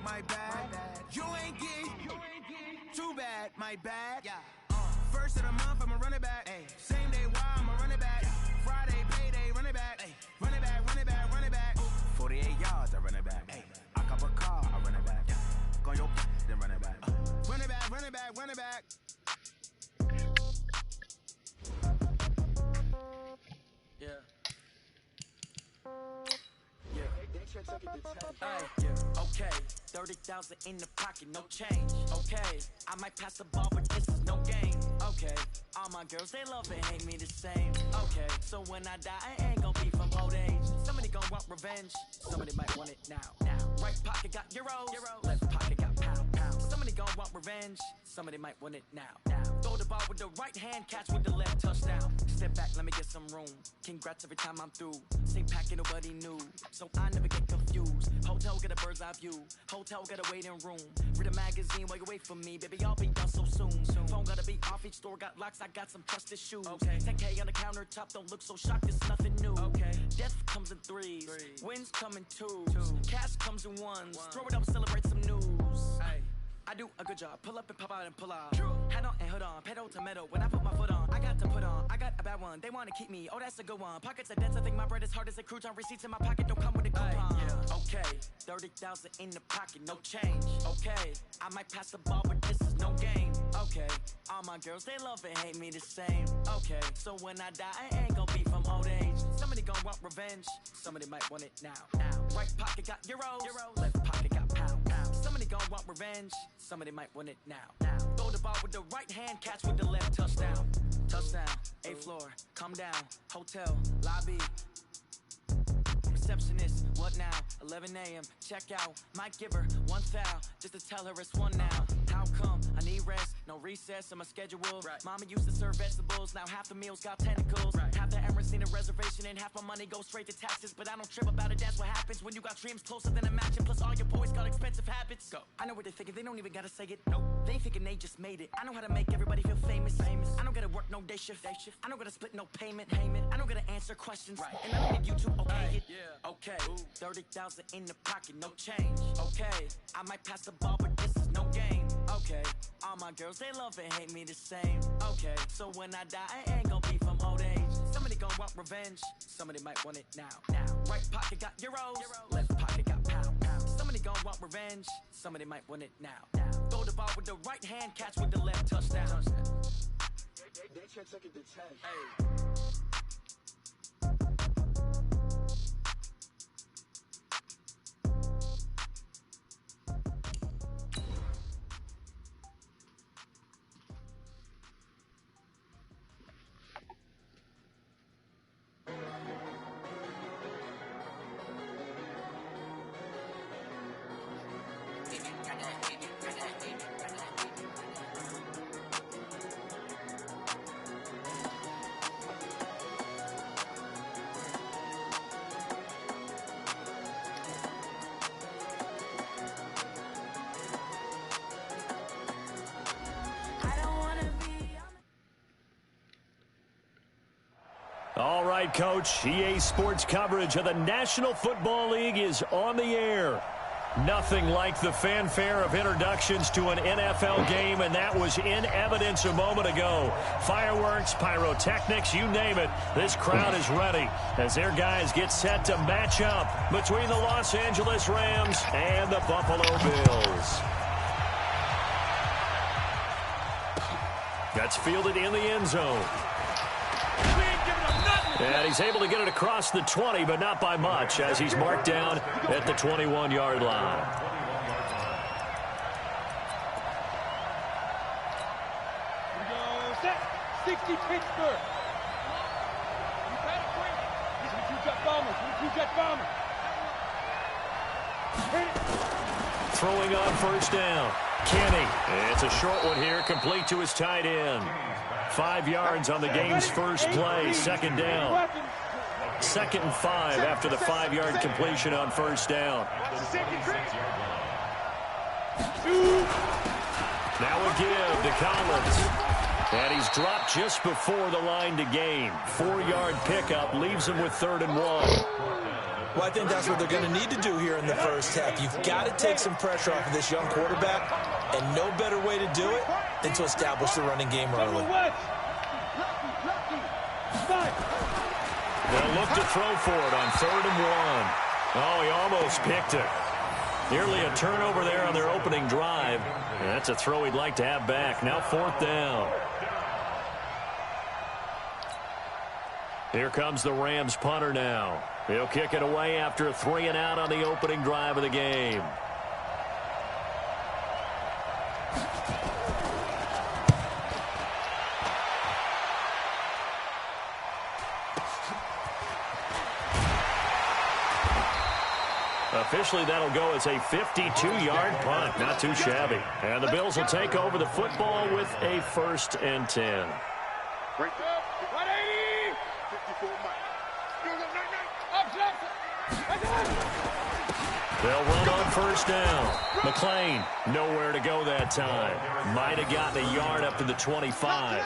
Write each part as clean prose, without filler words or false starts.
my bad. You ain't geek, too bad, my bad. First of the month, I'ma run it back. Same day, why I'ma run it back. Friday, payday, run it back. Run it back, run it back, run it back. 48 yards, I run it back. I cop a car, I run it back. Go on your then run it back. Run it back, run it back, run it back. Okay, 30,000 in the pocket, no change. Okay, I might pass the ball, but this is no game. Okay, all my girls, they love and hate me the same. Okay, so when I die, I ain't gon' be from old age. Somebody gon' want revenge, somebody might want it now. Right pocket got euros, left pocket got pound. Somebody gon' want revenge, somebody might want it now. Throw the ball with the right hand, catch with the left, touchdown. Step back, let me get some room. Congrats every time I'm through. Same packet, nobody knew, so I never get confused. Hotel get a bird's eye view, hotel got a waiting room. Read a magazine while you wait for me, baby, I'll be done so soon. Phone gotta be off, each store got locks, I got some trusted shoes. 10K on the countertop, don't look so shocked, it's nothing new. Death comes in threes, wins come in twos, cash comes in ones. Throw it up, celebrate some news. I do a good job, pull up and pop out and pull out. Head on and hood on, pedal to metal. When I put my foot on, I got to put on. I got a bad one, they wanna keep me, oh that's a good one. Pockets are dense, I think my bread is hard as a crouton. Receipts in my pocket don't come with a coupon. Okay, 30,000 in the pocket, no change. Okay, I might pass the ball, but this is no game. Okay, all my girls, they love and hate me the same. Okay, so when I die, I ain't gon' be from old age. Somebody gon' want revenge, somebody might want it now. Right pocket got euros, left pocket got pound. Somebody gon' want revenge, somebody might want it now. Throw the ball with the right hand, catch with the left, touchdown. Touchdown, 8th floor, come down, hotel, lobby. Receptionist, what now? 11 a.m. check out. Might give her one foul just to tell her it's one now. How come? I need rest, no recess in my schedule. Mama used to serve vegetables, now half the meals got tentacles. Half the errands need a reservation and half my money goes straight to taxes. But I don't trip about it, that's what happens when you got dreams closer than a match. And plus all your boys got expensive habits. Go. I know what they're thinking, they don't even gotta say it. Nope. They thinking they just made it. I know how to make everybody feel famous. I don't gotta work no day shift. I don't gotta split no payment. I don't gotta answer questions. And I don't need you to okay it. Okay, 30,000 in the pocket, no change. Okay, I might pass the ball, but this is no game. Okay, all my girls, they love and hate me the same. Okay, so when I die, I ain't gon' be from old age. Somebody gon' want revenge, somebody might want it now. Right pocket got euros, left pocket got pound. Somebody gon' want revenge, somebody might want it now. Throw the ball with the right hand, catch with the left, touchdown. They check it to 10. All right, Coach. EA Sports coverage of the National Football League is on the air. Nothing like the fanfare of introductions to an NFL game, and that was in evidence a moment ago. Fireworks, pyrotechnics, you name it. This crowd is ready as their guys get set to match up between the Los Angeles Rams and the Buffalo Bills. That's fielded in the end zone. And he's able to get it across the 20, but not by much, as he's marked down at the 21-yard line. Here we go. Set. 60 Pittsburgh. These are the two-jet bombers. Two-jet bombers. Throwing on first down. Kenny. It's a short one here, complete to his tight end. 5 yards on the game's first play, second down. 2nd and 5 after the 5-yard completion on first down. Now a give to Collins. And he's dropped just before the line to gain. 4-yard pickup leaves him with 3rd and 1. Well, I think that's what they're going to need to do here in the first half. You've got to take some pressure off of this young quarterback, and no better way to do it than to establish the running game early. They'll look to throw for it on 3rd and 1. Oh, he almost picked it. Nearly a turnover there on their opening drive. And that's a throw he'd like to have back. Now 4th down. Here comes the Rams punter now. He'll kick it away after a 3-and-out on the opening drive of the game. Officially, that'll go as a 52-yard punt. Not too shabby. And the Bills will take over the football with a 1st and 10. Right there. 180. 54 miles. They'll run on 1st down. McLean, nowhere to go that time. Might have gotten a yard up to the 25.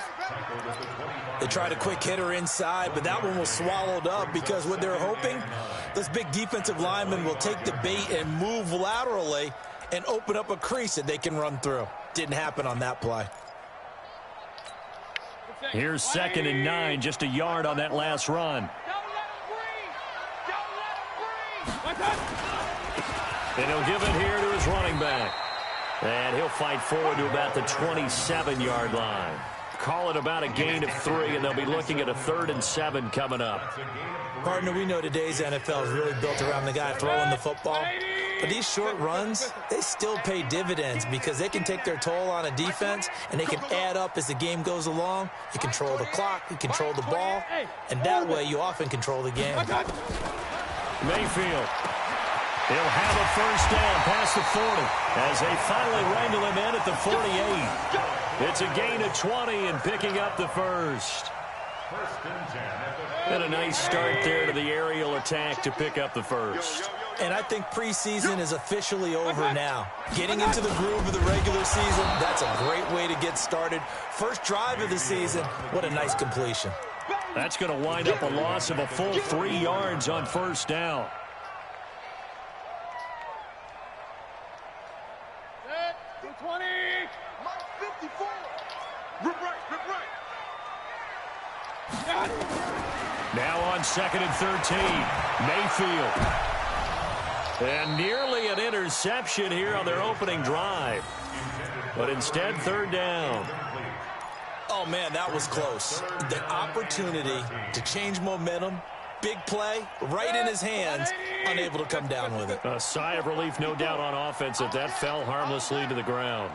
They tried a quick hitter inside, but that one was swallowed up because what they're hoping, this big defensive lineman will take the bait and move laterally and open up a crease that they can run through. Didn't happen on that play. Here's 2nd and 9, just a yard on that last run. And he'll give it here to his running back. And he'll fight forward to about the 27-yard line. Call it about a gain of 3, and they'll be looking at a 3rd and 7 coming up. Partner, we know today's NFL is really built around the guy throwing the football. But these short runs, they still pay dividends because they can take their toll on a defense, and they can add up as the game goes along. You control the clock, you control the ball, and that way you often control the game. Mayfield. He'll have a 1st down past the 40 as they finally wrangle him in at the 48. It's a gain of 20 and picking up the 1st. And a nice start there to the aerial attack to pick up the 1st. And I think preseason is officially over now. Getting into the groove of the regular season, that's a great way to get started. First drive of the season, what a nice completion. That's going to wind up a loss of a full 3 yards on 1st down. Now on 2nd and 13, Mayfield. And nearly an interception here on their opening drive. But instead, 3rd down. Oh, man, that was close. The opportunity to change momentum, big play, right in his hands, unable to come down with it. A sigh of relief, no doubt, on offense that fell harmlessly to the ground.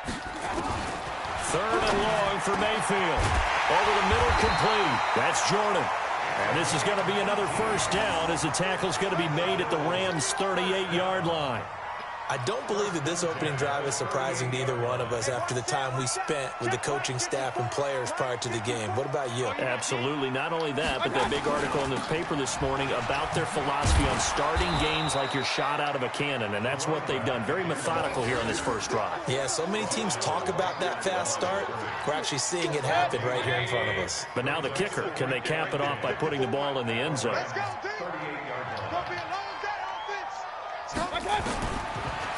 3rd and long for Mayfield. Over the middle, complete. That's Jordan. And this is going to be another 1st down as the tackle's going to be made at the Rams' 38-yard line. I don't believe that this opening drive is surprising to either one of us after the time we spent with the coaching staff and players prior to the game. What about you? Absolutely. Not only that, but that big article in the paper this morning about their philosophy on starting games like you're shot out of a cannon, and that's what they've done. Very methodical here on this 1st drive. Yeah, so many teams talk about that fast start. We're actually seeing it happen right here in front of us. But now the kicker, can they cap it off by putting the ball in the end zone?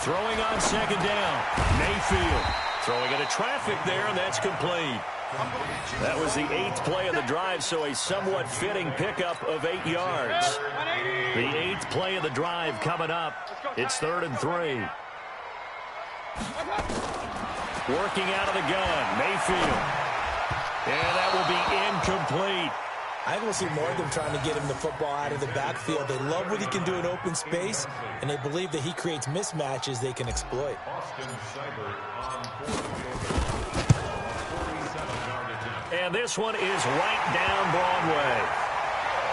Throwing on 2nd down, Mayfield. Throwing into traffic there, and that's complete. That was the 8th play of the drive, so a somewhat fitting pickup of 8 yards. The 8th play of the drive coming up. It's 3rd and 3. Working out of the gun, Mayfield. And that will be incomplete. I think we'll see more of them trying to get him the football out of the backfield. They love what he can do in open space, and they believe that he creates mismatches they can exploit. And this one is right down Broadway.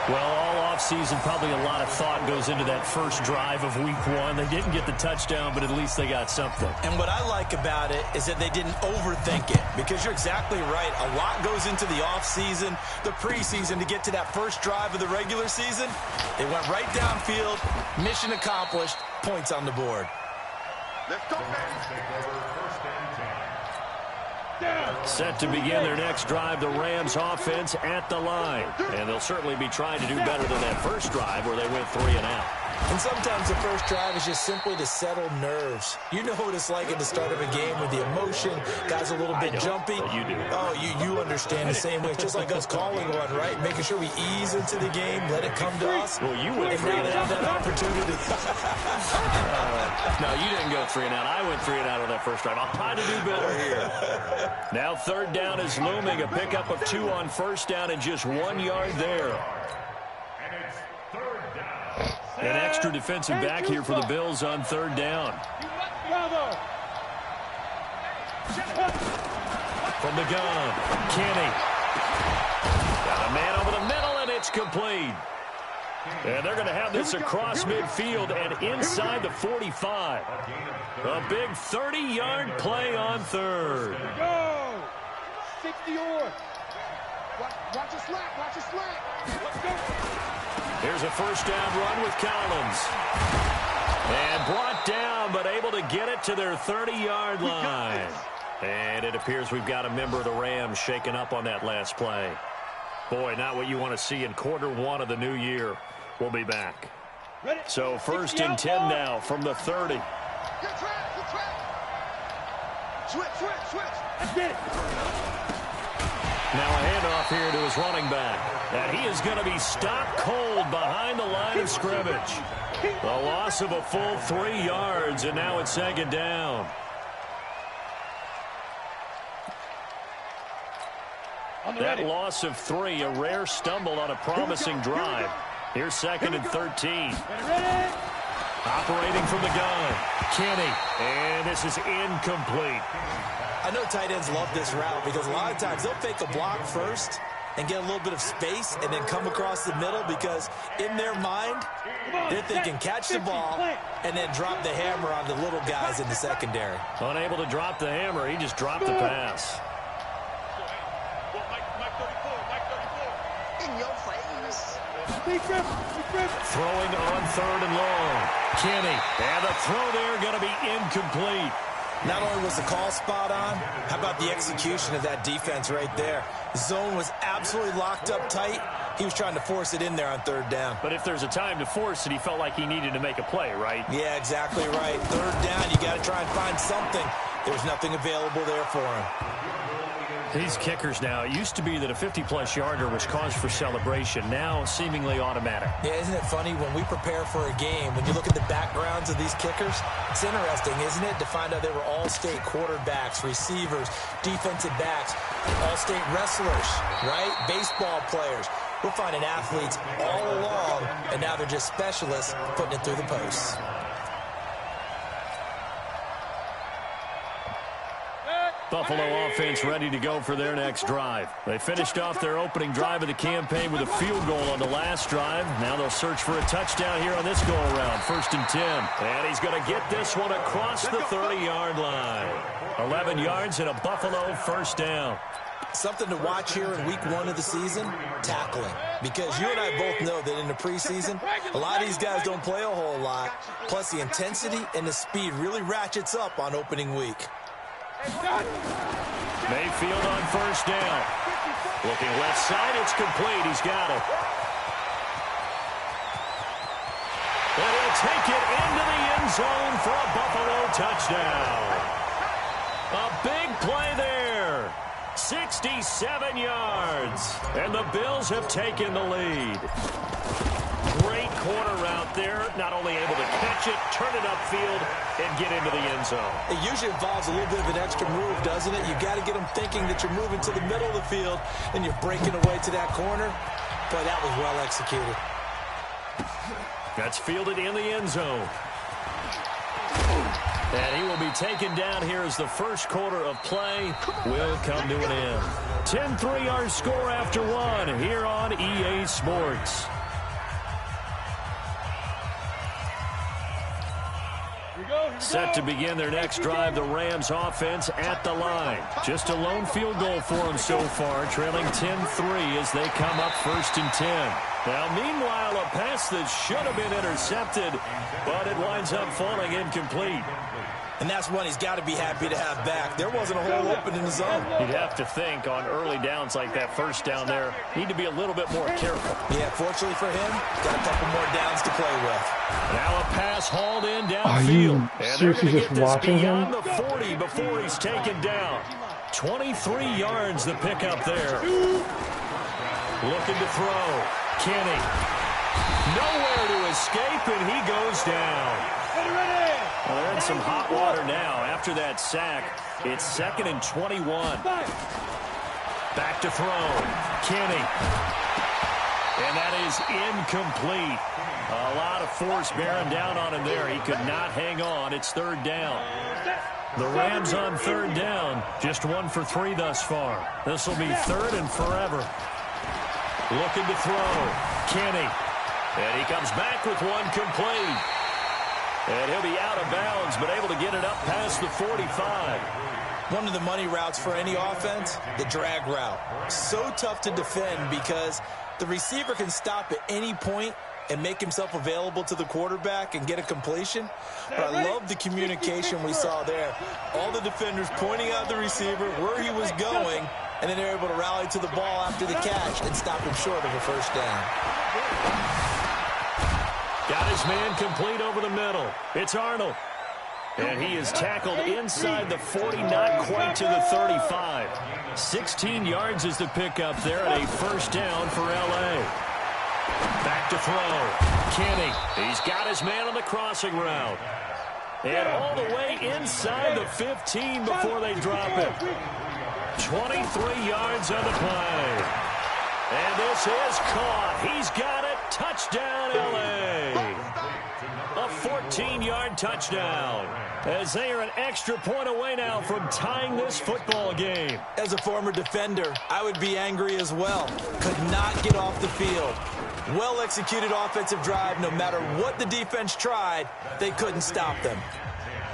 Well, all offseason, probably a lot of thought goes into that 1st drive of week 1. They didn't get the touchdown, but at least they got something. And what I like about it is that they didn't overthink it, because you're exactly right. A lot goes into the offseason, the preseason, to get to that 1st drive of the regular season. They went right downfield, mission accomplished, points on the board. Let's go, man. Set to begin their next drive, the Rams offense at the line. And they'll certainly be trying to do better than that first drive where they went 3 and out. And sometimes the first drive is just simply to settle nerves. You know what it's like at the start of a game with the emotion. Guys are a little bit jumpy. You do. Oh, you understand the same way. It's just like us calling one, right? Making sure we ease into the game, let it come to us. Well, you went 3 and out. That opportunity. No, you didn't go 3 and out. I went 3 and out on that first drive. I'll try to do better here. Now third down is looming. A pickup of 2 on first down and just 1 yard there. An extra defensive back here for the Bills on third down. From the gun, Kenny. Got a man over the middle, and it's complete. And they're going to have this across midfield and inside the 45. A big 30-yard play on third. Go! 60 or. Watch a slack, watch a slack. Let's go. Here's a first down run with Collins. And brought down, but able to get it to their 30-yard line. And it appears we've got a member of the Rams shaken up on that last play. Boy, not what you want to see in quarter 1 of the new year. We'll be back. So first and 10 now from the 30. Good track. Switch. That's it. Now a handoff here to his running back. And he is going to be stopped cold behind the line of scrimmage. The loss of a full 3 yards, and now it's second down. That loss of 3, a rare stumble on a promising drive. Here's second and 13. Operating from the gun, Kenny. And this is incomplete. I know tight ends love this route because a lot of times they'll fake a block first and get a little bit of space and then come across the middle because in their mind, they're thinking catch the ball and then drop the hammer on the little guys in the secondary. Unable to drop the hammer, he just dropped the pass. In your face. Throwing on third and long. Kenny. And the throw there going to be incomplete. Not only was the call spot on, how about the execution of that defense right there? Zone was absolutely locked up tight. He was trying to force it in there on third down. But if there's a time to force it, he felt like he needed to make a play, right? Yeah, exactly right. Third down, you got to try and find something. There was nothing available there for him. These kickers now, it used to be that a 50-plus yarder was cause for celebration. Now, seemingly automatic. Yeah, isn't it funny when we prepare for a game, when you look at the backgrounds of these kickers, it's interesting, isn't it, to find out they were all-state quarterbacks, receivers, defensive backs, all-state wrestlers, right? Baseball players. We're finding athletes all along, and now they're just specialists putting it through the posts. Buffalo offense ready to go for their next drive. They finished off their opening drive of the campaign with a field goal on the last drive. Now they'll search for a touchdown here on this go-around. First and 10. And he's going to get this one across the 30-yard line. 11 yards and a Buffalo first down. Something to watch here in week 1 of the season, tackling. Because you and I both know that in the preseason, a lot of these guys don't play a whole lot. Plus the intensity and the speed really ratchets up on opening week. Mayfield on first down. Looking left side, it's complete. He's got it. And he'll take it into the end zone for a Buffalo touchdown. A big play there. 67 yards. And the Bills have taken the lead. Great corner route there. Not only able to catch it, turn it upfield, and get into the end zone. It usually involves a little bit of an extra move, doesn't it? You got to get them thinking that you're moving to the middle of the field and you're breaking away to that corner. Boy, that was well executed. That's fielded in the end zone. And he will be taken down here as the first quarter of play will come to an end. 10-3 our score after 1 here on EA Sports. Set to begin their next drive, the Rams offense at the line. Just a lone field goal for them so far, trailing 10-3 as they come up first and 10. Now, meanwhile, a pass that should have been intercepted, but it winds up falling incomplete. And that's one he's got to be happy to have back. There wasn't a hole open in the zone. You'd have to think on early downs like that first down there, need to be a little bit more careful. Yeah, fortunately for him, got a couple more downs to play with. Now a pass hauled in downfield. Are you seriously just watching him? Beyond the 40 before he's taken down. 23 yards the pickup there. Looking to throw. Kenny. Nowhere to escape, and he goes down. Well, they're in some hot water now. After that sack, it's 2nd and 21. Back to throw. Kenny. And that is incomplete. A lot of force bearing down on him there. He could not hang on. It's 3rd down. The Rams on 3rd down. Just 1 for 3 thus far. This will be 3rd and forever. Looking to throw. Kenny. And he comes back with one complete. And he'll be out of bounds, but able to get it up past the 45. One of the money routes for any offense, the drag route. So tough to defend because the receiver can stop at any point and make himself available to the quarterback and get a completion. But I love the communication we saw there. All the defenders pointing out the receiver, where he was going, and then they're able to rally to the ball after the catch and stop him short of a first down. Got his man complete over the middle. It's Arnold. And he is tackled inside the 40, not quite to the 35. 16 yards is the pickup there at a first down for L.A. Back to throw. Kenny. He's got his man on the crossing route. And all the way inside the 15 before they drop it. 23 yards on the play. And this is caught. He's got it. Touchdown, L.A. A 14-yard touchdown. As they are an extra point away now from tying this football game. As a former defender, I would be angry as well. Could not get off the field. Well-executed offensive drive. No matter what the defense tried, they couldn't stop them.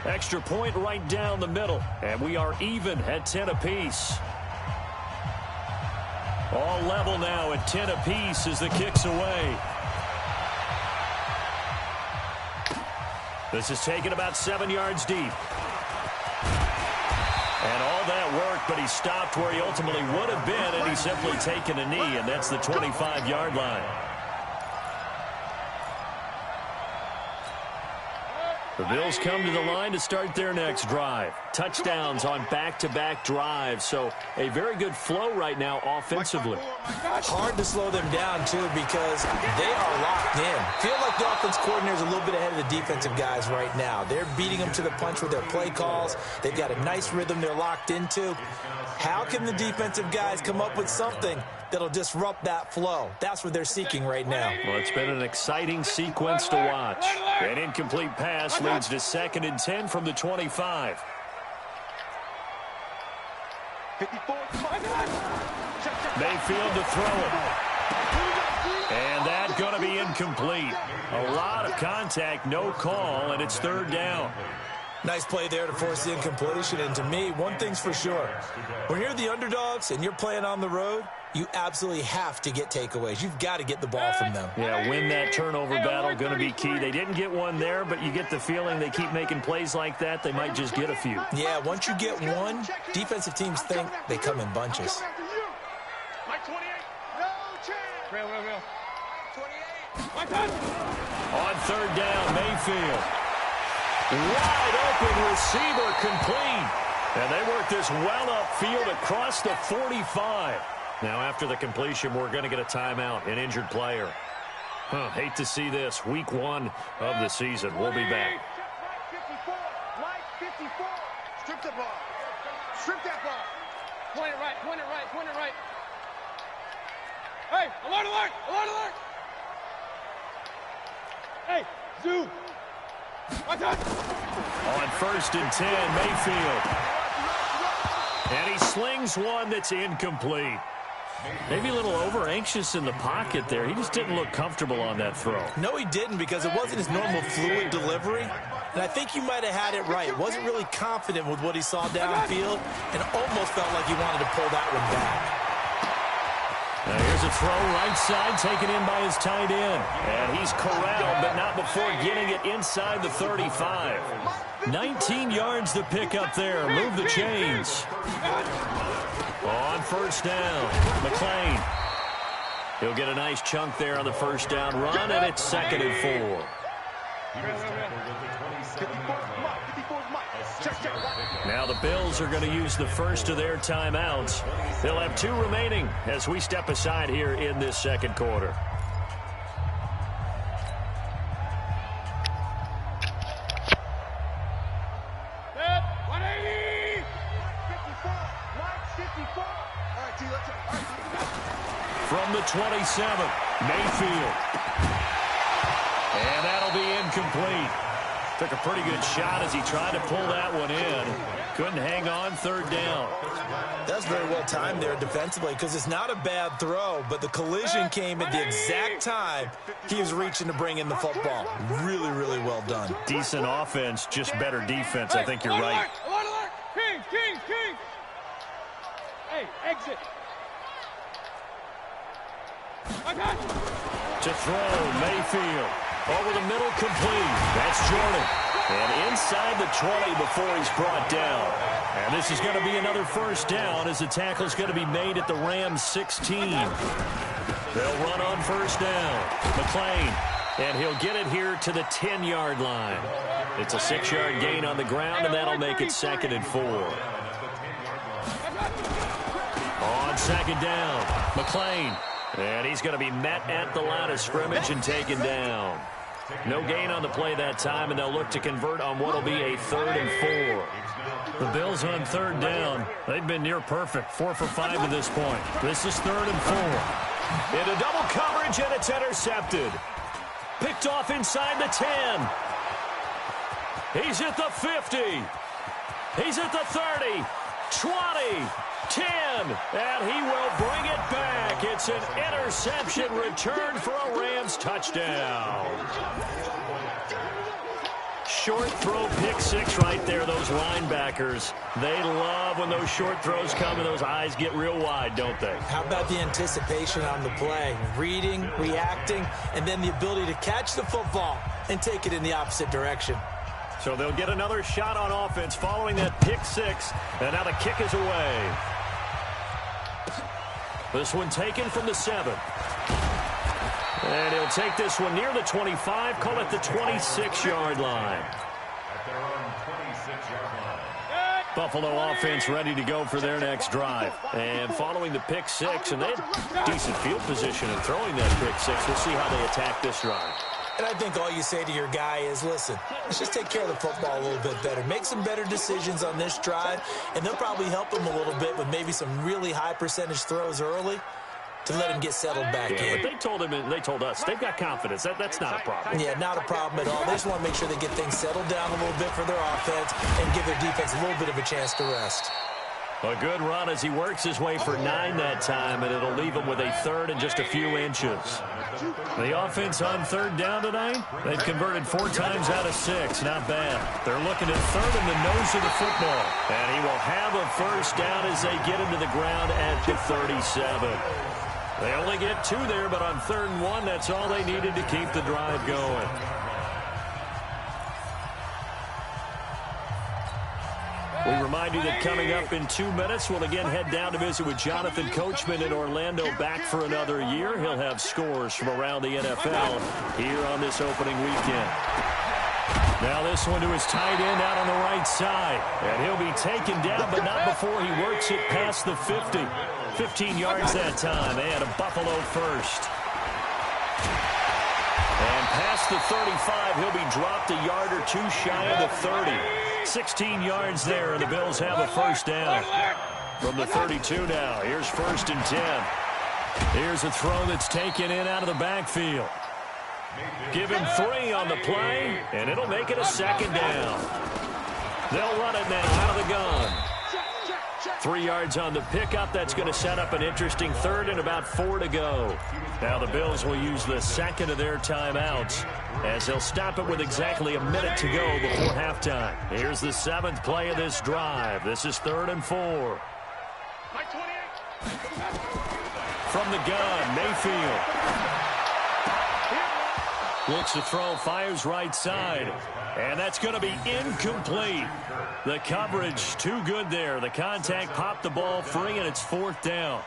Extra point right down the middle. And we are even at 10 apiece. All level now at 10 apiece as the kick's away. This is taken about 7 yards deep. And all that work, but he stopped where he ultimately would have been, and he's simply taken a knee, and that's the 25-yard line. The Bills come to the line to start their next drive. Touchdowns on back-to-back drives, so a very good flow right now offensively. Hard to slow them down, too, because they are locked in. Feel like the offense coordinator is a little bit ahead of the defensive guys right now. They're beating them to the punch with their play calls. They've got a nice rhythm they're locked into. How can the defensive guys come up with something that'll disrupt that flow? That's what they're seeking right now. Well, it's been an exciting sequence to watch. An incomplete pass leads to 2nd and 10 from the 25. Mayfield to throw it. And that's going to be incomplete. A lot of contact, no call, and it's 3rd down. Nice play there to force the incompletion. And to me, one thing's for sure. When you're the underdogs and you're playing on the road, you absolutely have to get takeaways. You've got to get the ball from them. Yeah, win that turnover battle, going to be key. They didn't get one there, but you get the feeling they keep making plays like that, they might just get a few. Yeah, once you get one, defensive teams think they come in bunches. On 3rd down, Mayfield. Wide open receiver complete. And they work this well upfield across the 45. Now after the completion, we're going to get a timeout, an injured player. Hate to see this. Week 1 of the season. We'll be back. Strip the ball. Strip that ball. Point it right, point it right, point it right. Hey, alert, alert, alert, alert. Hey, Zoo. On 1st and 10, Mayfield. And he slings one that's incomplete. Maybe a little over-anxious in the pocket there. He just didn't look comfortable on that throw. No, he didn't, because it wasn't his normal fluid delivery. And I think you might have had it right. Wasn't really confident with what he saw downfield and almost felt like he wanted to pull that one back. Now here's a a throw right side taken in by his tight end. And he's corralled, but not before getting it inside the 35. 19 yards to pick up there. Move the chains. On first down, McClain. He'll get a nice chunk there on the first down run, and it's 2nd and 4. Now the Bills are going to use the first of their timeouts. They'll have 2 remaining as we step aside here in this second quarter. From the 27, Mayfield. And that'll be incomplete. Took a pretty good shot as he tried to pull that one in. Couldn't hang on, 3rd down. That's very well timed there defensively because it's not a bad throw, but the collision came at the exact time he was reaching to bring in the football. Really, really well done. Decent offense, just better defense. I think you're right. King. Hey, exit. To throw, Mayfield. Over the middle, complete. That's Jordan. And inside the 20 before he's brought down. And this is going to be another first down as the tackle's going to be made at the Rams 16. They'll run on first down. McClain. And he'll get it here to the 10-yard line. It's a 6-yard gain on the ground, and that'll make it 2nd and 4. On 2nd down, McClain. And he's going to be met at the line of scrimmage and taken down. No gain on the play that time, and they'll look to convert on what will be a 3rd and 4. The Bills on 3rd down. They've been near perfect, 4 for 5 to this point. This is 3rd and 4. Into double coverage, and it's intercepted. Picked off inside the 10. He's at the 50. He's at the 30, 20, 10, and he will bring it back. It's an interception return for a Rams touchdown. Short throw, pick 6 right there, those linebackers. They love when those short throws come and those eyes get real wide, don't they? How about the anticipation on the play? Reading, reacting, and then the ability to catch the football and take it in the opposite direction. So they'll get another shot on offense following that pick 6, and now the kick is away. This one taken from the 7. And he'll take this one near the 25, call it the 26-yard line. Buffalo offense ready to go for their next drive. And following the pick 6, and they had decent field position in throwing that pick 6. We'll see how they attack this drive. And I think all you say to your guy is, listen, let's just take care of the football a little bit better. Make some better decisions on this drive, and they'll probably help him a little bit with maybe some really high percentage throws early to let him get settled back in. But they told him, and they told us, they've got confidence. That's not a problem. Yeah, not a problem at all. They just want to make sure they get things settled down a little bit for their offense and give their defense a little bit of a chance to rest. A good run as he works his way for 9 that time, and it'll leave him with a 3rd and just a few inches. The offense on 3rd down tonight, they've converted 4 times out of 6. Not bad. They're looking at 3rd in the nose of the football. And he will have a first down as they get into the ground at the 37. They only get 2 there, but on 3rd and 1, that's all they needed to keep the drive going. We remind you that coming up in 2 minutes, we'll again head down to visit with Jonathan Coachman in Orlando, back for another year. He'll have scores from around the NFL here on this opening weekend. Now this one to his tight end out on the right side. And he'll be taken down, but not before he works it past the 50. 15 yards that time, and a Buffalo first. And past the 35, he'll be dropped a yard or 2 shy of the 30. 16 yards there, and the Bills have a first down. From the 32 now, here's 1st and 10. Here's a throw that's taken in out of the backfield. Give him 3 on the play, and it'll make it a 2nd down. They'll run it now out of the gun. 3 yards on the pickup. That's going to set up an interesting 3rd and about 4 to go. Now the Bills will use the 2nd of their timeouts as they'll stop it with exactly a minute to go before halftime. Here's the 7th play of this drive. This is 3rd and 4. from the gun. Mayfield looks to throw, fires right side. And that's going to be incomplete. The coverage too good there. The contact popped the ball free, and it's 4th down.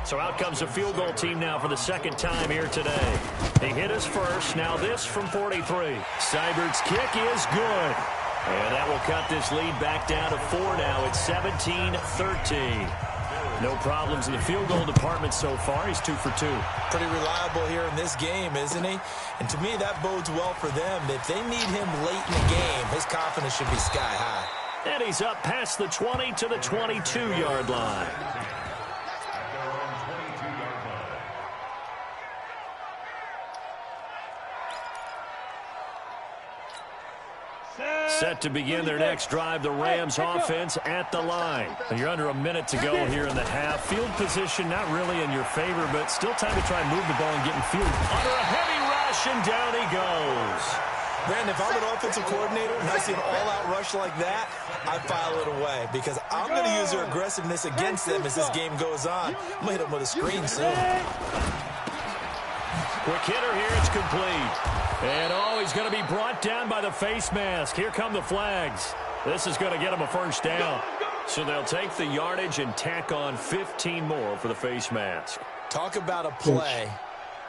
So out comes a field goal team now for the second time here today. He hit his first. Now this from 43. Seibert's kick is good. And that will cut this lead back down to 4 now. It's 17-13. No problems in the field goal department so far. He's 2 for 2. Pretty reliable here in this game, isn't he? And to me, that bodes well for them. If they need him late in the game, his confidence should be sky high. And he's up past the 20 to the 22-yard line. Set to begin their next drive, the Rams offense at the line. You're under a minute to go here in the half. Field position not really in your favor, but still time to try and move the ball and get in field. Under a heavy rush, and down he goes. Brandon, if I'm an offensive coordinator and I see an all-out rush like that, I file it away because I'm going to use their aggressiveness against them as this game goes on. I'm going to hit them with a screen soon. Quick hitter here, it's complete. And he's going to be brought down by the face mask. Here come the flags. This is going to get him a first down. So they'll take the yardage and tack on 15 more for the face mask. Talk about a play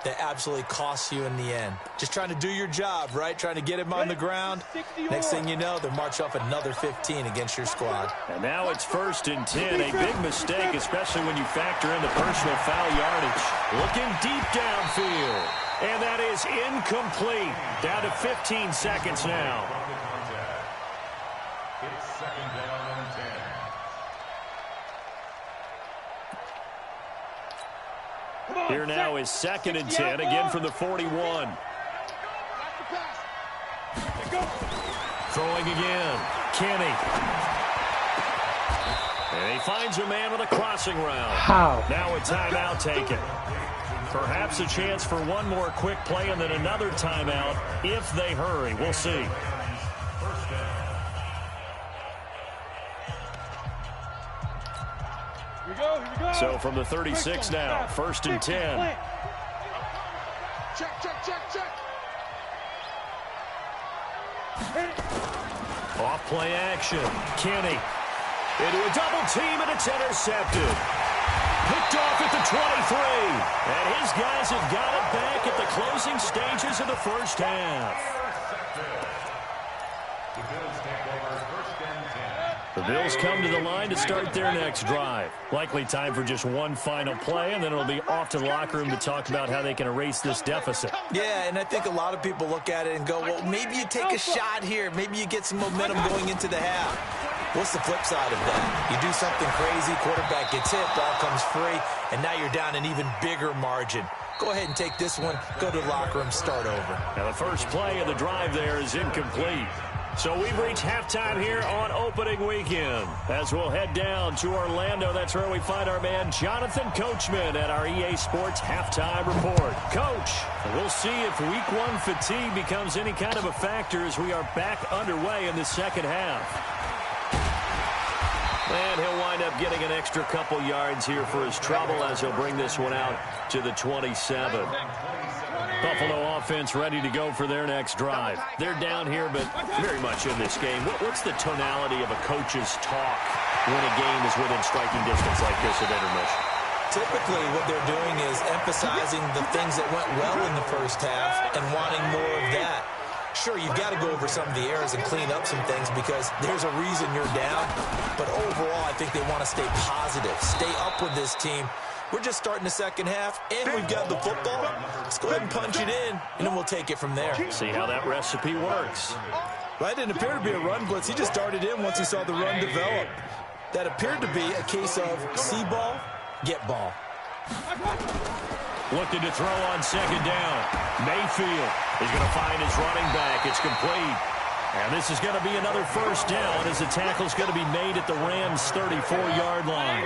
that absolutely costs you in the end. Just trying to do your job, right? Trying to get him on the ground. Next thing you know, they'll march off another 15 against your squad. And now it's 1st and 10. A big mistake, especially when you factor in the personal foul yardage. Looking deep downfield. And that is incomplete. Down to 15 seconds now. It's 2nd down and 10. Here now is 2nd and 10, again from the 41. Throwing again, Kenny. And he finds a man with a crossing route. How? Now a timeout taken. Perhaps a chance for one more quick play and then another timeout if they hurry. We'll see. So from the 36 now, 1st and 10. Check. Off play action. Kenny into a double team, and it's intercepted. Picked off at the 23. And his guys have got it back at the closing stages of the first half. The Bills come to the line to start their next drive. Likely time for just one final play, and then it'll be off to the locker room to talk about how they can erase this deficit. Yeah, and I think a lot of people look at it and go, well, maybe you take a shot here. Maybe you get some momentum going into the half. What's the flip side of that? You do something crazy, quarterback gets hit, ball comes free, and now you're down an even bigger margin. Go ahead and take this one, go to the locker room, start over. Now the first play of the drive there is incomplete. So we've reached halftime here on opening weekend. As we'll head down to Orlando, that's where we find our man Jonathan Coachman at our EA Sports Halftime Report. Coach, we'll see if Week 1 fatigue becomes any kind of a factor as we are back underway in the second half. And he'll wind up getting an extra couple yards here for his trouble as he'll bring this one out to the 27. Buffalo offense ready to go for their next drive. They're down here, but very much in this game. What's the tonality of a coach's talk when a game is within striking distance like this at intermission? Typically, what they're doing is emphasizing the things that went well in the first half and wanting more of that. Sure, you've got to go over some of the errors and clean up some things because there's a reason you're down. But overall, I think they want to stay positive, stay up with this team. We're just starting the second half, and we've got the football. Let's go ahead and punch it in, and then we'll take it from there. See how that recipe works. Well, that didn't appear to be a run blitz. He just darted in once he saw the run develop. That appeared to be a case of see ball, get ball. Looking to throw on second down. Mayfield is going to find his running back. It's complete. And this is going to be another first down as the tackle's going to be made at the Rams' 34-yard line.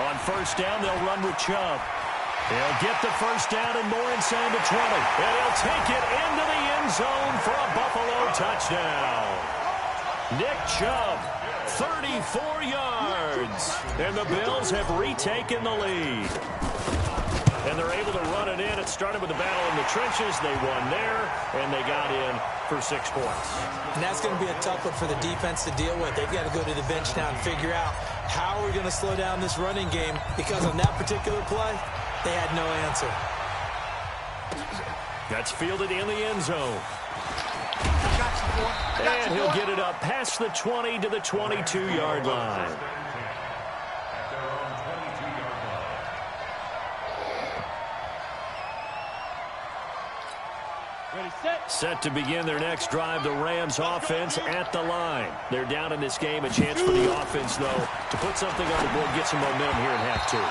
On first down, they'll run with Chubb. He'll get the first down and more inside the 20. And he'll take it into the end zone for a Buffalo touchdown. Nick Chubb 34 yards. And the Bills have retaken the lead. And they're able to run it in. It started with the battle in the trenches. They won there, and they got in for 6 points. And that's going to be a tough one for the defense to deal with. They've got to go to the bench now and figure out how we're going to slow down this running game, because on that particular play, they had no answer. That's fielded in the end zone. And he'll get it up past the 20 to the 22-yard line. Set to begin their next drive, the Rams offense at the line. They're down in this game. A chance for the offense, though, to put something on the board, get some momentum here in half two.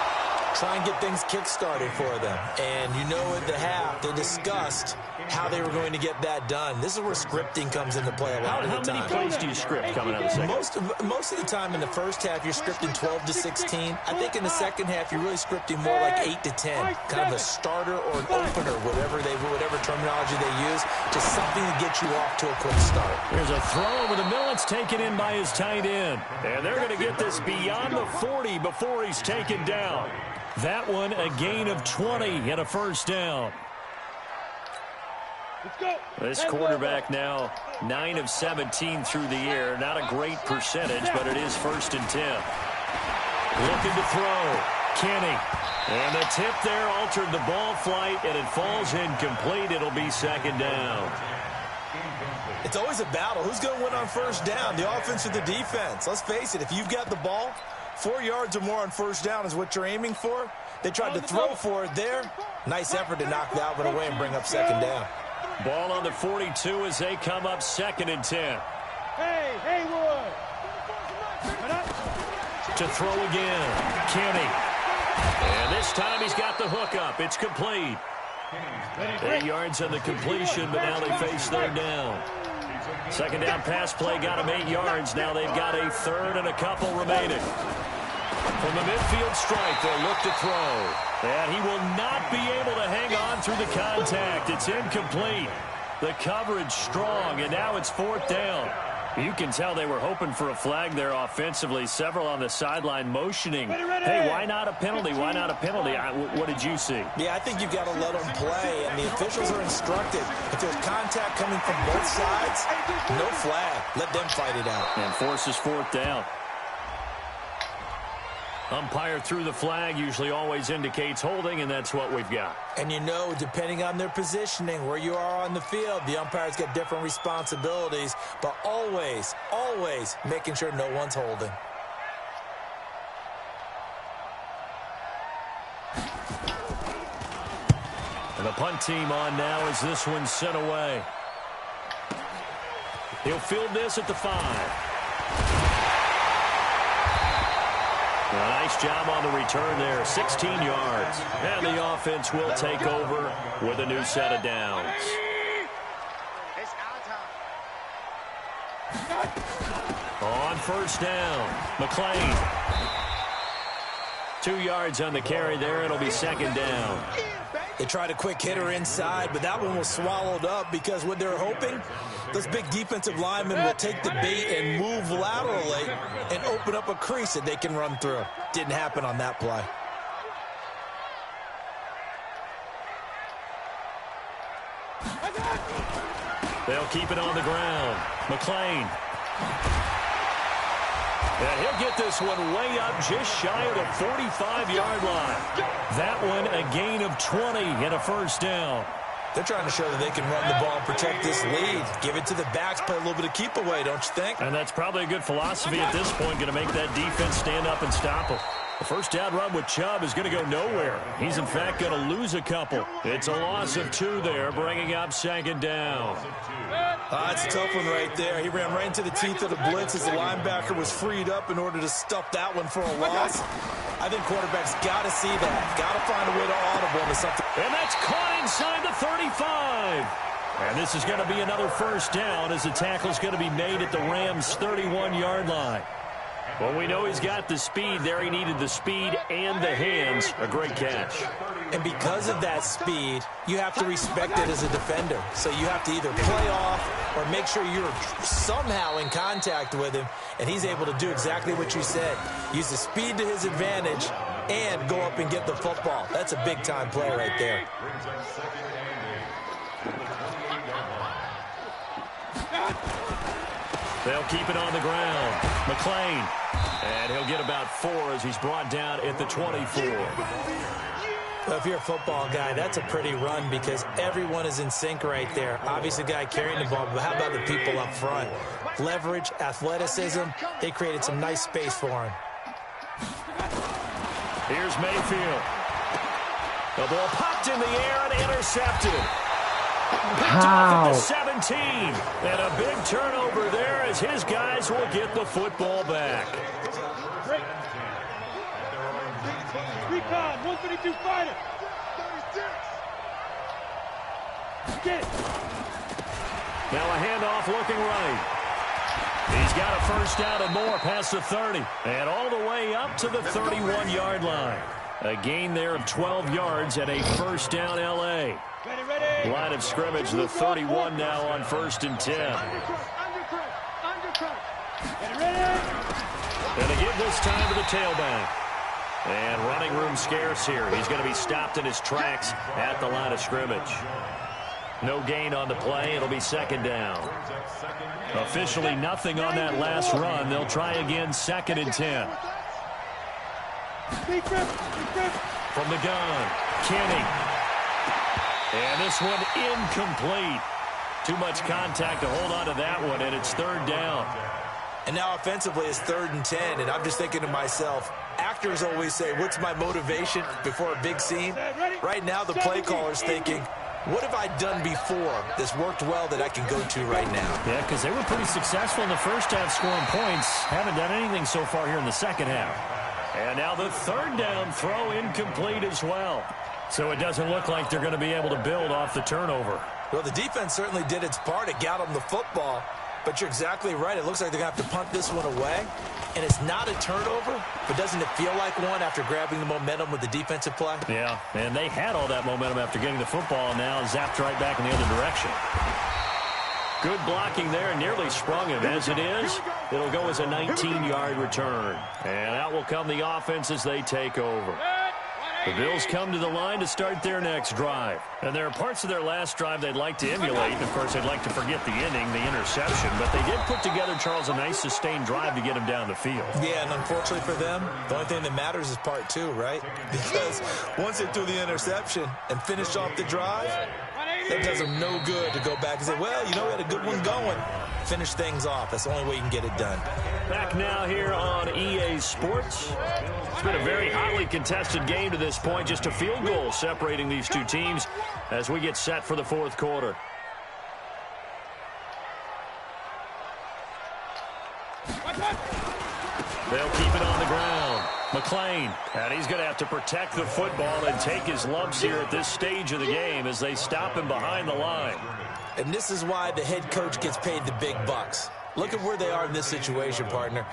Try and get things kick-started for them. And you know at the half, they discussed how they were going to get that done. This is where scripting comes into play a lot of the time. How many plays do you script coming out of the second? Most of the time in the first half, you're scripting 12 to 16. I think in the second half, you're really scripting more like 8 to 10. Kind of a starter or an opener, whatever terminology they use, just something to get you off to a quick start. There's a throw over the middle. It's taken in by his tight end. And they're going to get this beyond the 40 before he's taken down. That one, a gain of 20 and a first down. This quarterback now 9 of 17 through the air. Not a great percentage, but it is 1st and 10. Looking to throw. Kenny. And the tip there altered the ball flight, and it falls incomplete. It'll be 2nd down. It's always a battle. Who's going to win on first down, the offense or the defense? Let's face it, if you've got the ball, 4 yards or more on first down is what you're aiming for. They tried to throw for it there. Nice effort to knock that one away and bring up 2nd down. Ball on the 42 as they come up 2nd and 10. Hey, Haywood. To throw again. Kenny. And this time he's got the hook up. It's complete. 8 yards on the completion, but now they face 3rd down. 2nd down pass play got him 8 yards. Now they've got a 3rd and a couple remaining. From the midfield stripe, they'll look to throw. And he will not be able to hang on through the contact. It's incomplete. The coverage strong, and now it's 4th down. You can tell they were hoping for a flag there offensively. Several on the sideline motioning. Hey, why not a penalty? Why not a penalty? What did you see? Yeah, I think you've got to let them play, and the officials are instructed. If there's contact coming from both sides, no flag. Let them fight it out. And forces 4th down. Umpire threw the flag, usually always indicates holding, and that's what we've got. And you know, depending on their positioning, where you are on the field, the umpire's got different responsibilities, but always, always making sure no one's holding. And the punt team on now as this one's sent away. He'll field this at the 5. A nice job on the return there, 16 yards. And the offense will take over with a new set of downs. On first down, McLean. 2 yards on the carry there. It'll be 2nd down. They tried a quick hitter inside, but that one was swallowed up because what they're hoping, those big defensive linemen will take the bait and move laterally and open up a crease that they can run through. Didn't happen on that play. They'll keep it on the ground. McLean. And he'll get this one way up just shy of the 45-yard line. That one a gain of 20 and a first down. They're trying to show that they can run the ball and protect this lead. Give it to the backs, play a little bit of keep away, don't you think? And that's probably a good philosophy at this point, going to make that defense stand up and stop them. The first down run with Chubb is going to go nowhere. He's, in fact, going to lose a couple. It's a loss of 2 there, bringing up 2nd down. That's a tough one right there. He ran right into the teeth of the blitz as the linebacker was freed up in order to stuff that one for a loss. I think quarterbacks got to see that. Got to find a way to audible to something. And that's caught inside the 35. And this is going to be another first down as the tackle's going to be made at the Rams' 31-yard line. Well, we know he's got the speed there. He needed the speed and the hands. A great catch. And because of that speed, you have to respect it as a defender. So you have to either play off or make sure you're somehow in contact with him, and he's able to do exactly what you said. Use the speed to his advantage and go up and get the football. That's a big-time play right there. They'll keep it on the ground. McClain. And he'll get about 4 as he's brought down at the 24. Well, if you're a football guy, that's a pretty run because everyone is in sync right there. Obviously, the guy carrying the ball, but how about the people up front? Leverage, athleticism, they created some nice space for him. Here's Mayfield. The ball popped in the air and intercepted. Picked off at the 17. And a big turnover there as his guys will get the football back. Recon, 152 fighter. 36. Get it. Now a handoff looking right. He's got a first down and more past the 30. And all the way up to the 31-yard line. A gain there of 12 yards and a first down L.A. Line of scrimmage, the 31 now on 1st and 10. And they give this time to the tailback. And running room scarce here. He's going to be stopped in his tracks at the line of scrimmage. No gain on the play. It'll be 2nd down. Officially nothing on that last run. They'll try again 2nd and 10. From the gun, Kenny. And this one incomplete. Too much contact to hold on to that one, and it's 3rd down. And now offensively it's 3rd and 10, and I'm just thinking to myself, actors always say, what's my motivation before a big scene? Right now the play caller's thinking, what have I done before that's worked well that I can go to right now? Yeah, because they were pretty successful in the first half scoring points. Haven't done anything so far here in the second half. And now the 3rd down throw incomplete as well. So it doesn't look like they're going to be able to build off the turnover. Well, the defense certainly did its part. It got them the football. But you're exactly right. It looks like they're going to have to punt this one away. And it's not a turnover, but doesn't it feel like one after grabbing the momentum with the defensive play? Yeah, and they had all that momentum after getting the football, and now zapped right back in the other direction. Good blocking there, nearly sprung him. As it is, it'll go as a 19-yard return. And out will come the offense as they take over. The Bills come to the line to start their next drive. And there are parts of their last drive they'd like to emulate. And, of course, they'd like to forget the inning, the interception. But they did put together, Charles, a nice sustained drive to get him down the field. Yeah, and unfortunately for them, the only thing that matters is part 2, right? Because once they threw the interception and finished off the drive, that does them no good to go back and say, well, you know, we had a good one going. Finish things off. That's the only way you can get it done. Back now here on EA Sports. It's been a very hotly contested game to this point. Just a field goal separating these two teams as we get set for the 4th quarter. They'll keep it on the ground. McClain, and he's going to have to protect the football and take his lumps here at this stage of the game as they stop him behind the line. And this is why the head coach gets paid the big bucks. Look at where they are in this situation, partner.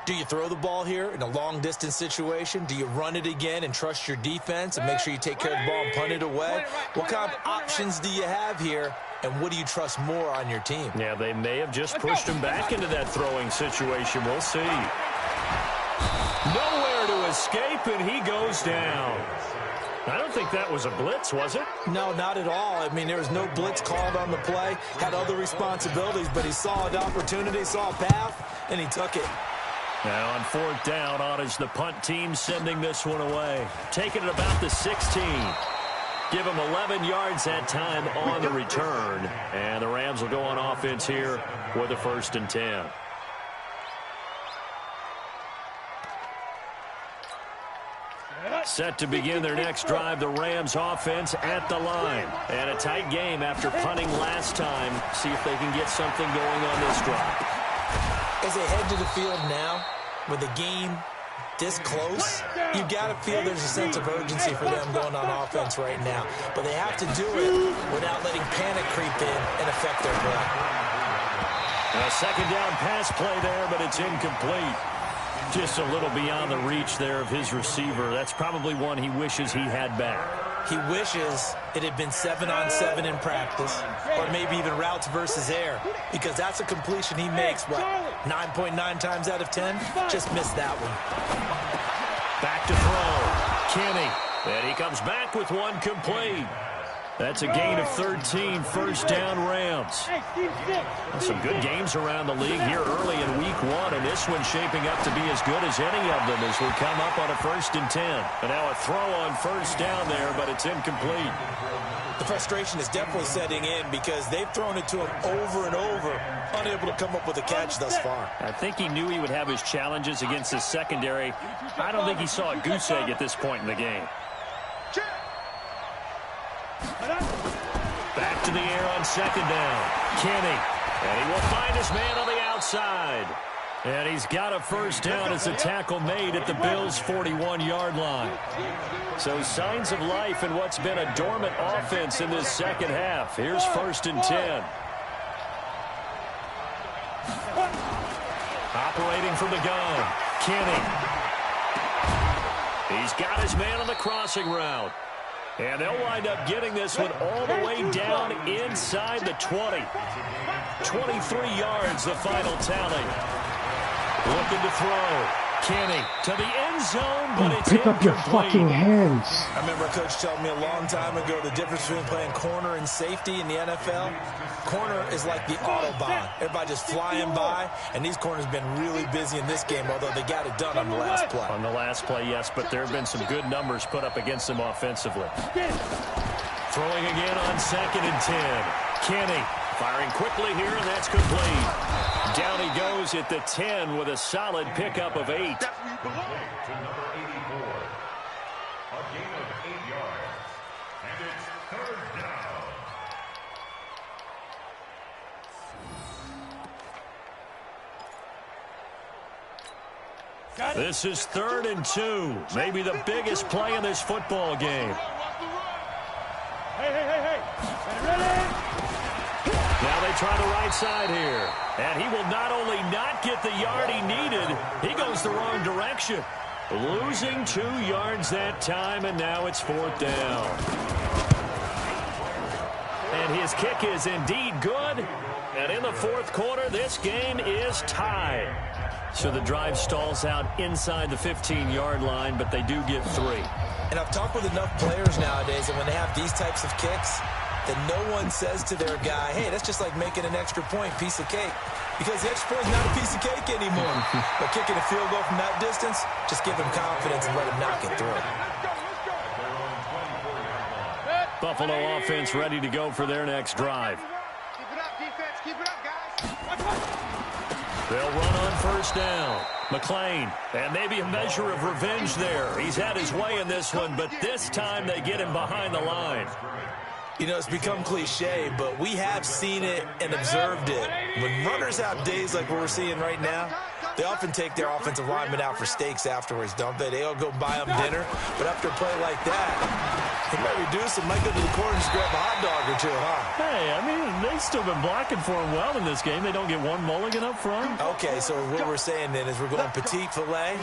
Do you throw the ball here in a long-distance situation? Do you run it again and trust your defense and make sure you take care of the ball and punt it away? What kind of options do you have here, and what do you trust more on your team? Yeah, they may have just pushed him back into that throwing situation. We'll see. Nowhere to escape, and he goes down. I don't think that was a blitz, was it? No, not at all. I mean, there was no blitz called on the play. Had other responsibilities, but he saw an opportunity, saw a path, and he took it. Now on 4th down, on is the punt team sending this one away. Taking it about the 16. Give him 11 yards that time on the return. And the Rams will go on offense here with a 1st and 10. Set to begin their next drive, the Rams offense at the line. And a tight game after punting last time. See if they can get something going on this drive. As they head to the field now, with the game this close, you've got to feel there's a sense of urgency for them going on offense right now. But they have to do it without letting panic creep in and affect their play. A 2nd down pass play there, but it's incomplete. Just a little beyond the reach there of his receiver. That's probably one he wishes he had back. He wishes it had been 7-on-7 in practice, or maybe even routes versus air, because that's a completion he makes, 9.9 times out of 10? Just missed that one. Back to throw. Kenny. And he comes back with one complete. That's a gain of 13, first down Rams. Some good games around the league here early in week 1, and this one's shaping up to be as good as any of them as we come up on a 1st and 10. And now a throw on first down there, but it's incomplete. The frustration is definitely setting in because they've thrown it to him over and over, unable to come up with a catch thus far. I think he knew he would have his challenges against his secondary. I don't think he saw a goose egg at this point in the game. Back to the air on 2nd down. Kenny. And he will find his man on the outside. And he's got a first down as a tackle made at the Bills' 41-yard line. So signs of life in what's been a dormant offense in this second half. Here's 1st and 10. Operating from the gun. Kenny. He's got his man on the crossing route. And they'll wind up getting this one all the way down inside the 20. 23 yards, the final tally. Looking to throw. Kenny to the end zone, but it's pick up your incomplete. fucking hands. I remember a coach telling me a long time ago the difference between playing corner and safety in the NFL. Corner is like the Autobahn. Everybody just flying by, and these corners have been really busy in this game, although they got it done on the last play. On the last play, yes, but there have been some good numbers put up against them offensively. Throwing again on 2nd and 10. Kenny firing quickly here, and that's complete. Down he goes at the 10 with a solid pickup of 8. To number 84. A gain of 8 yards. And it's 3rd down. This is 3rd and 2. Maybe the biggest play in this football game. Hey. Ready? Now they try the right side here. And he will not only not get the yard he needed, he goes the wrong direction. Losing 2 yards that time, and now it's 4th down. And his kick is indeed good. And in the 4th quarter, this game is tied. So the drive stalls out inside the 15-yard line, but they do get 3. And I've talked with enough players nowadays that when they have these types of kicks, that no one says to their guy, hey, that's just like making an extra point, piece of cake. Because the extra point is not a piece of cake anymore. But kicking a field goal from that distance, just give him confidence and let him knock it through. Buffalo offense ready to go for their next drive. Keep it up, defense. Keep it up, guys. They'll run on 1st down. McLean, and maybe a measure of revenge there. He's had his way in this one, but this time they get him behind the line. You know, it's become cliche, but we have seen it and observed it. When runners have days like what we're seeing right now, they often take their offensive linemen out for steaks afterwards, don't they? They'll go buy them dinner, but after a play like that, they might reduce it, might go to the corner and just grab a hot dog or two, huh? Hey, I mean, they've still been blocking for him well in this game. They don't get one mulligan up front. Okay, so what we're saying then is we're going petite filet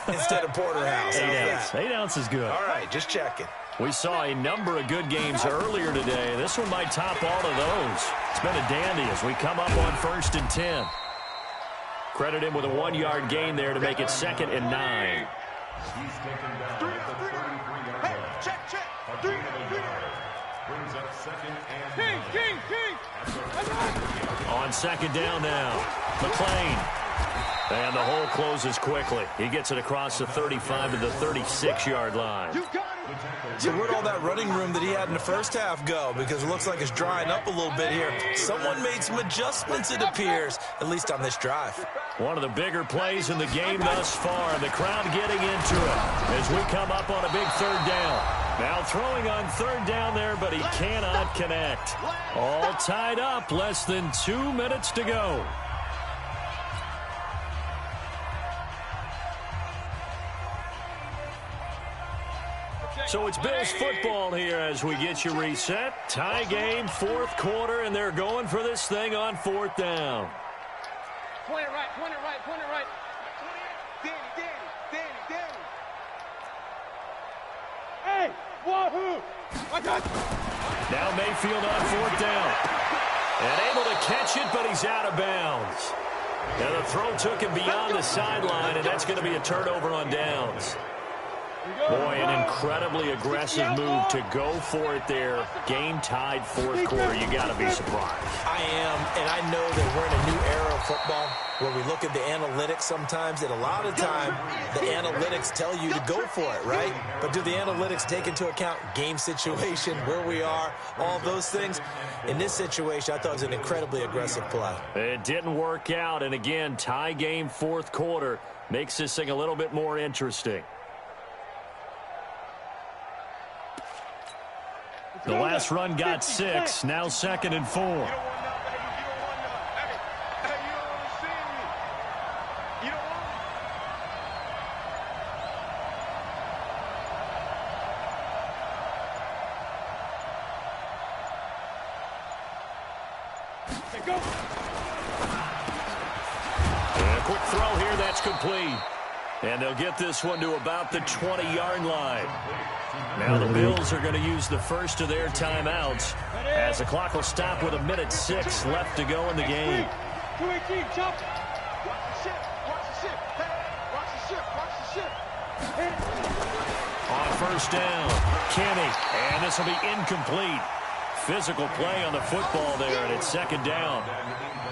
instead of porterhouse. 8 ounce. 8 ounce is good. All right, just checking. We saw a number of good games earlier today. This one might top all of those. It's been a dandy as we come up on 1st and 10. Credit him with a 1-yard gain there to make it 2nd and 9. He's taken down at the 33-yard line. Check. A gain of 1 yard. Brings up 2nd and 9. On 2nd down now. McLean. And the hole closes quickly. He gets it across the 35 to the 36-yard line. So where'd all that running room that he had in the first half go? Because it looks like it's drying up a little bit here. Someone made some adjustments, it appears, at least on this drive. One of the bigger plays in the game thus far, and the crowd getting into it as we come up on a big 3rd down. Now throwing on 3rd down there, but he cannot connect. All tied up, less than 2 minutes to go. So it's Bills football here as we get you reset. Tie game, 4th quarter, and they're going for this thing on 4th down. Point it right. Now Mayfield on 4th down. And able to catch it, but he's out of bounds. Now the throw took him beyond the sideline, and that's going to be a turnover on downs. Boy, an incredibly aggressive move to go for it there. Game tied 4th quarter. You got to be surprised. I am, and I know that we're in a new era of football where we look at the analytics sometimes, and a lot of time the analytics tell you to go for it, right? But do the analytics take into account game situation, where we are, all those things? In this situation, I thought it was an incredibly aggressive play. It didn't work out, and again, tie game 4th quarter makes this thing a little bit more interesting. The last run got 6, now 2nd and 4. And a quick throw here, that's complete. And they'll get this one to about the 20-yard line. Now the Bills are going to use the first of their timeouts as the clock will stop with 1:06 left to go in the game. 218, chop. Watch the ship. Watch the ship. Hey, watch the ship. Watch the ship. On 1st down, Kenny, and this will be incomplete. Physical play on the football there, and it's 2nd down.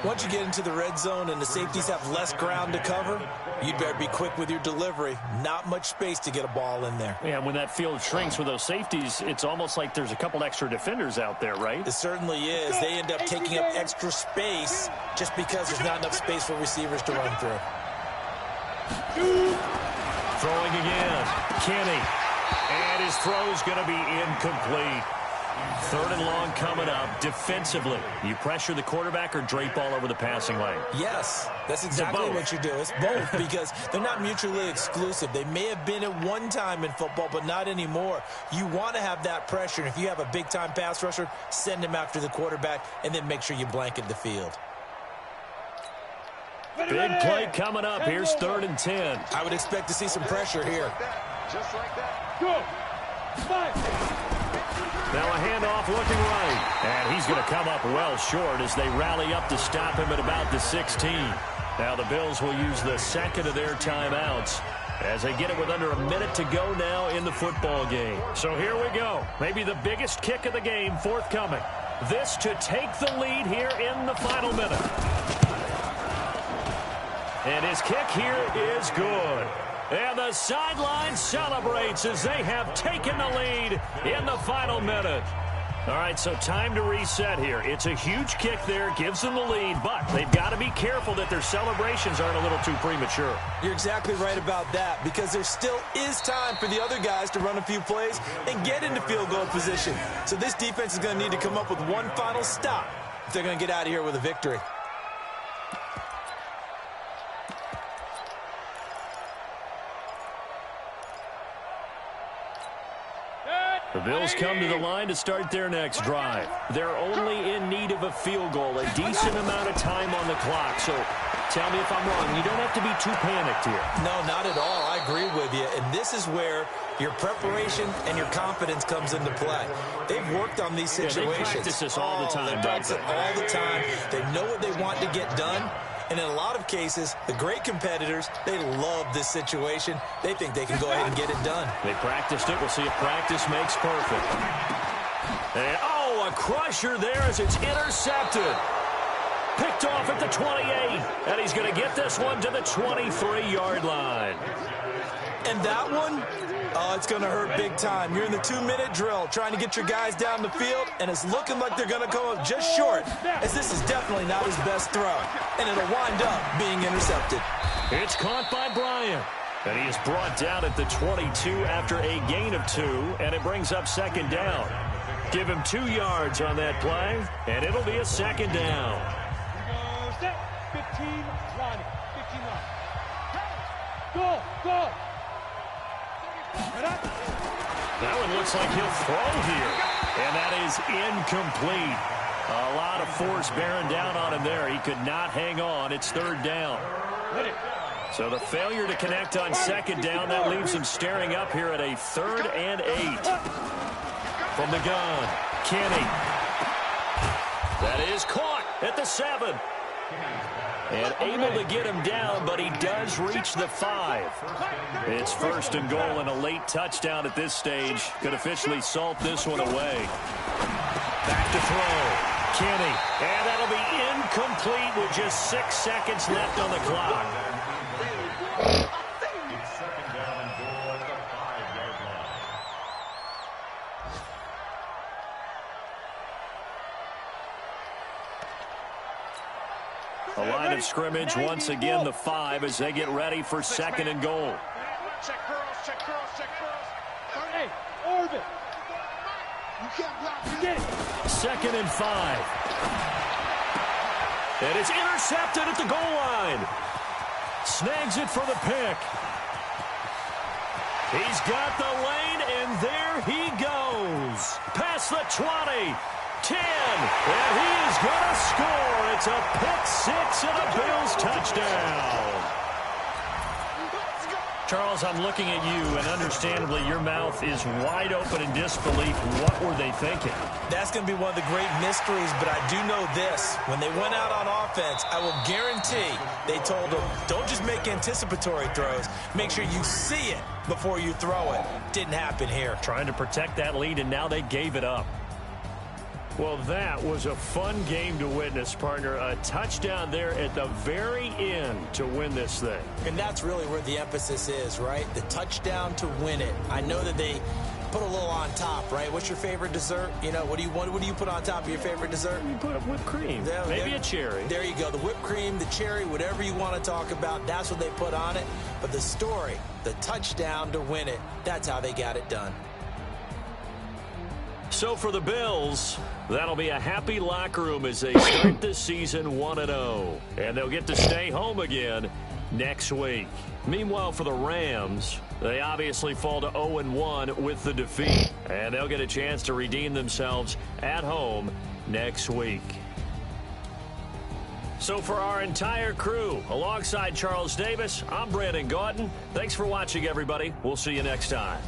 Once you get into the red zone and the safeties have less ground to cover, you'd better be quick with your delivery. Not much space to get a ball in there. Yeah, when that field shrinks with those safeties, it's almost like there's a couple extra defenders out there, right? It certainly is. They end up taking up extra space just because there's not enough space for receivers to run through. Throwing again, Kenny, and his throw's going to be incomplete. 3rd and long coming up. Defensively, you pressure the quarterback or drape all over the passing lane? Yes, that's exactly what you do. It's both because they're not mutually exclusive. They may have been at one time in football, but not anymore. You want to have that pressure. And if you have a big-time pass rusher, send him after the quarterback and then make sure you blanket the field. Big play coming up. Here's 3rd and 10. I would expect to see some pressure here. Just like that. Go. 5. Now a handoff looking right. And he's going to come up well short as they rally up to stop him at about the 16. Now the Bills will use the 2nd of their timeouts as they get it with under a minute to go now in the football game. So here we go. Maybe the biggest kick of the game forthcoming. This to take the lead here in the final minute. And his kick here is good. And the sideline celebrates as they have taken the lead in the final minute. All right, so time to reset here. It's a huge kick there, gives them the lead, but they've got to be careful that their celebrations aren't a little too premature. You're exactly right about that because there still is time for the other guys to run a few plays and get into field goal position. So this defense is going to need to come up with one final stop if they're going to get out of here with a victory. The Bills come to the line to start their next drive. They're only in need of a field goal, a decent amount of time on the clock. So tell me if I'm wrong. You don't have to be too panicked here. No, not at all. I agree with you. And this is where your preparation and your confidence comes into play. They've worked on these situations. They practice this all the time. They practice it all the time. They know what they want to get done. And in a lot of cases, the great competitors, they love this situation. They think they can go ahead and get it done. They practiced it. We'll see if practice makes perfect. And, a crusher there as it's intercepted. Picked off at the 28. And he's going to get this one to the 23-yard line. And that one, it's going to hurt big time. You're in the 2-minute drill trying to get your guys down the field, and it's looking like they're going to come up just short, as this is definitely not his best throw. And it'll wind up being intercepted. It's caught by Bryant. And he is brought down at the 22 after a gain of 2, and it brings up 2nd down. Give him 2 yards on that play, and it'll be a 2nd down. 15 line. 15 line. Go. That one looks like he'll throw here. And that is incomplete. A lot of force bearing down on him there. He could not hang on. It's 3rd down. So the failure to connect on 2nd down, that leaves him staring up here at a 3rd and 8. From the gun, Kenny. That is caught at the 7. And able to get him down, but he does reach the 5. It's 1st and goal and a late touchdown at this stage. Could officially salt this one away. Back to throw. Kenny. And that'll be incomplete with just 6 seconds left on the clock. It's 2nd down and goal at the 5-yard line. A line of scrimmage once again, the 5, as they get ready for 2nd and goal. Check girls, check girls, check girls. Hey, Orbit. You can't block. You get it. 2nd and 5. And it's intercepted at the goal line. Snags it for the pick. He's got the lane, and there he goes. Past the 20. 10, and he is going to score. It's a pick 6 and a Bills touchdown. Charles, I'm looking at you, and understandably your mouth is wide open in disbelief. What were they thinking? That's going to be one of the great mysteries, but I do know this. When they went out on offense, I will guarantee they told them, don't just make anticipatory throws. Make sure you see it before you throw it. Didn't happen here. Trying to protect that lead, and now they gave it up. Well, that was a fun game to witness, partner. A touchdown there at the very end to win this thing. And that's really where the emphasis is, right? The touchdown to win it. I know that they put a little on top, right? What's your favorite dessert? You know, what do you put on top of your favorite dessert? You put whipped cream, maybe a cherry. There you go. The whipped cream, the cherry, whatever you want to talk about, that's what they put on it. But the story, the touchdown to win it, that's how they got it done. So for the Bills, that'll be a happy locker room as they start the season 1-0. And they'll get to stay home again next week. Meanwhile, for the Rams, they obviously fall to 0-1 with the defeat. And they'll get a chance to redeem themselves at home next week. So for our entire crew, alongside Charles Davis, I'm Brandon Gaudin. Thanks for watching, everybody. We'll see you next time.